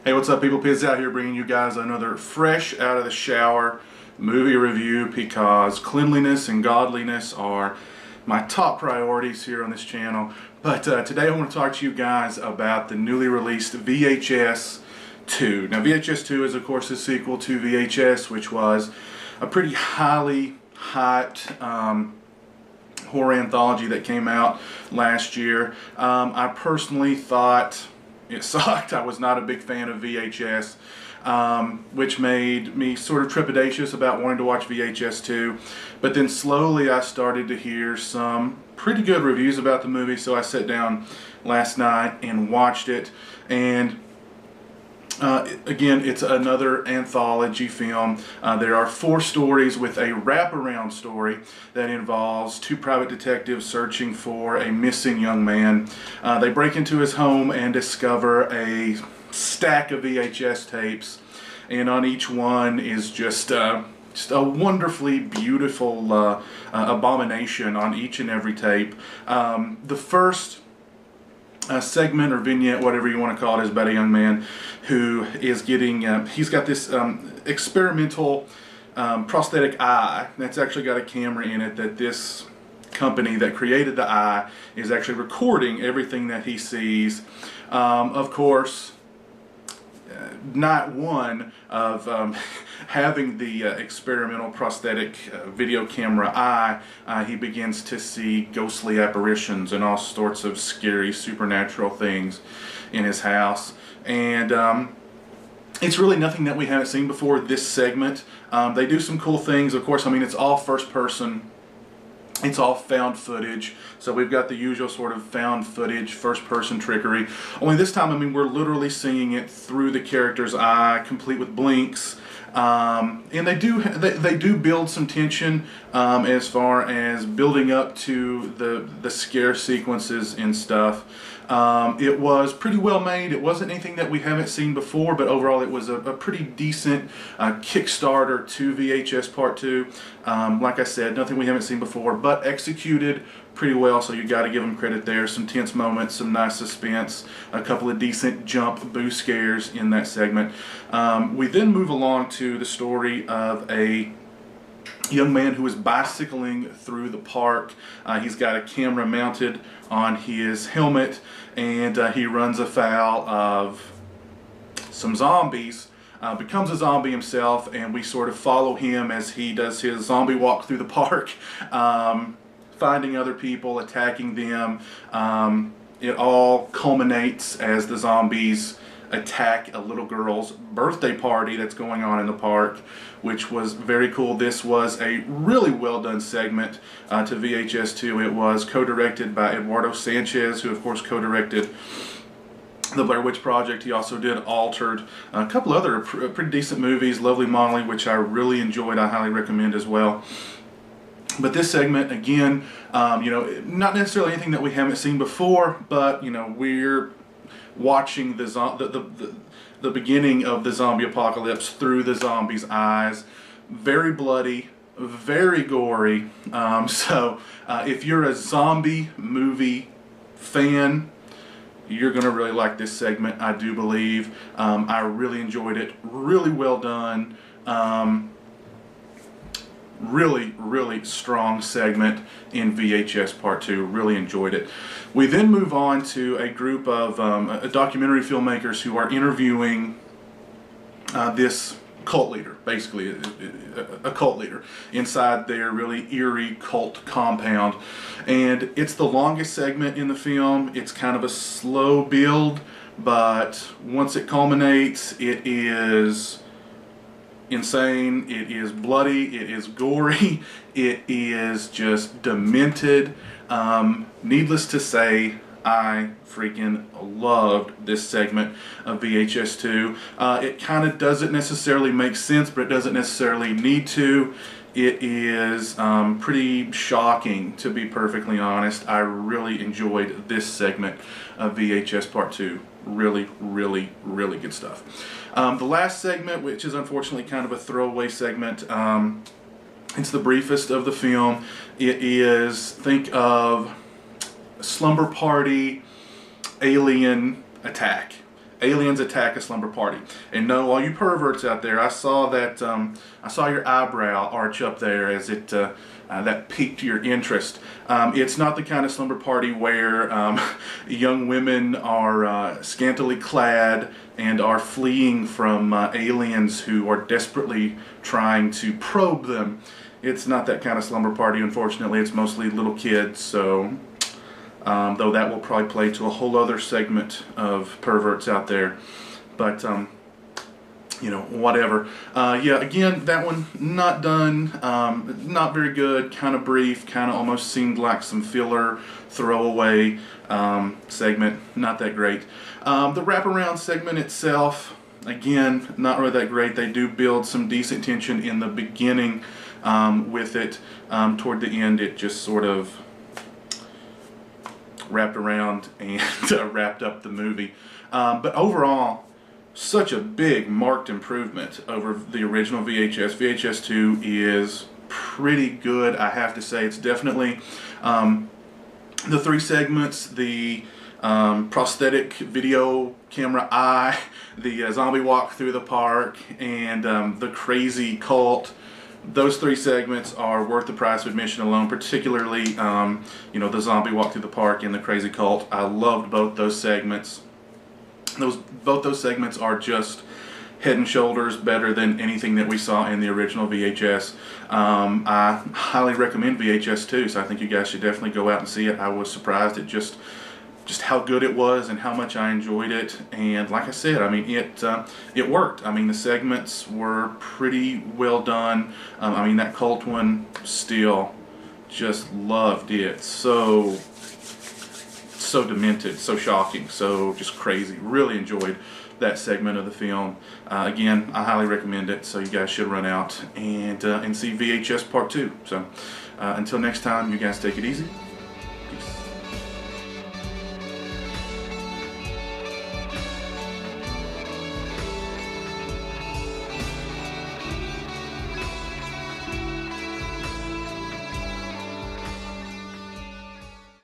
Hey, what's up, people? Piz out here bringing you guys another fresh out of the shower movie review because cleanliness and godliness are my top priorities here on this channel. But today I want to talk to you guys about the newly released VHS 2. Now, VHS 2 is, of course, the sequel to VHS, which was a pretty highly hyped horror anthology that came out last year. I personally thought it sucked. I was not a big fan of VHS, which made me sort of trepidatious about wanting to watch VHS 2. But then slowly I started to hear some pretty good reviews about the movie, so I sat down last night and watched it. And again, it's another anthology film. There are 4 stories with a wraparound story that involves 2 private detectives searching for a missing young man. They break into his home and discover a stack of VHS tapes, and on each one is just a wonderfully beautiful abomination on each and every tape. The first segment or vignette, whatever you want to call it, is about a young man who is getting, he's got this experimental prosthetic eye that's actually got a camera in it that this company that created the eye is actually recording everything that he sees. Of course, not one of having the experimental prosthetic video camera eye, he begins to see ghostly apparitions and all sorts of scary supernatural things in his house. And it's really nothing that we haven't seen before this segment. They do some cool things. Of course, I mean, it's all first person. It's all found footage, so we've got the usual sort of found footage, first-person trickery. Only this time, I mean, we're literally seeing it through the character's eye, complete with blinks. And they do build some tension as far as building up to the scare sequences and stuff. It was pretty well made. It wasn't anything that we haven't seen before, but overall it was a pretty decent Kickstarter to VHS Part 2. Like I said, nothing we haven't seen before, but executed pretty well, so you got to give them credit there. Some tense moments, some nice suspense, a couple of decent jump boo scares in that segment. We then move along to the story of a young man who is bicycling through the park. He's got a camera mounted on his helmet, and he runs afoul of some zombies. Becomes a zombie himself, and we sort of follow him as he does his zombie walk through the park, finding other people, attacking them. It all culminates as the zombies attack a little girl's birthday party that's going on in the park, which was very cool. This was a really well done segment to VHS 2. It was co-directed by Eduardo Sanchez, who of course co-directed The Blair Witch Project. He also did Altered, a couple other pretty decent movies, Lovely Molly, which I really enjoyed. I highly recommend as well. But this segment, again, you know, not necessarily anything that we haven't seen before, but you know, we're watching the beginning of the zombie apocalypse through the zombies' eyes. Very bloody, very gory. So if you're a zombie movie fan, you're going to really like this segment, I do believe. I really enjoyed it. Really well done. Really strong segment in VHS Part 2. Really enjoyed it. We then move on to a group of documentary filmmakers who are interviewing this cult leader, basically a cult leader, inside their really eerie cult compound. And it's the longest segment in the film. It's kind of a slow build, but once it culminates, it is insane. It is bloody, it is gory, it is just demented. Needless to say, I freaking loved this segment of VHS 2. It kind of doesn't necessarily make sense, but it doesn't necessarily need to. It is pretty shocking, to be perfectly honest. I really enjoyed this segment of VHS Part 2. Really good stuff. The last segment, which is unfortunately kind of a throwaway segment, it's the briefest of the film. It is, think of slumber party alien attack. aliens attack a slumber party. And no, all you perverts out there, I saw that, I saw your eyebrow arch up there as it, that piqued your interest. It's not the kind of slumber party where young women are scantily clad and are fleeing from aliens who are desperately trying to probe them. It's not that kind of slumber party, unfortunately. It's mostly little kids, so though that will probably play to a whole other segment of perverts out there. But you know, whatever. Yeah, again, that one not done, not very good, kind of brief, kind of almost seemed like some filler, throwaway segment, not that great. The wraparound segment itself, again, not really that great. They do build some decent tension in the beginning with it. Toward the end, it just sort of wrapped around and wrapped up the movie. But overall, such a big marked improvement over the original VHS. VHS 2 is pretty good, I have to say. It's definitely the 3 segments, the prosthetic video camera eye, the zombie walk through the park, and the crazy cult. Those 3 segments are worth the price of admission alone, particularly you know, the zombie walk through the park and the crazy cult. I loved both those segments. Both those segments are just head and shoulders better than anything that we saw in the original VHS. I highly recommend VHS 2, so I think you guys should definitely go out and see it. I was surprised at just how good it was and how much I enjoyed it. And like I said, I mean, it worked. I mean, the segments were pretty well done. I mean, that cult one, still just loved it. So demented, so shocking, so just crazy. Really enjoyed that segment of the film. Again, I highly recommend it, so you guys should run out and see VHS Part 2. So until next time, you guys take it easy.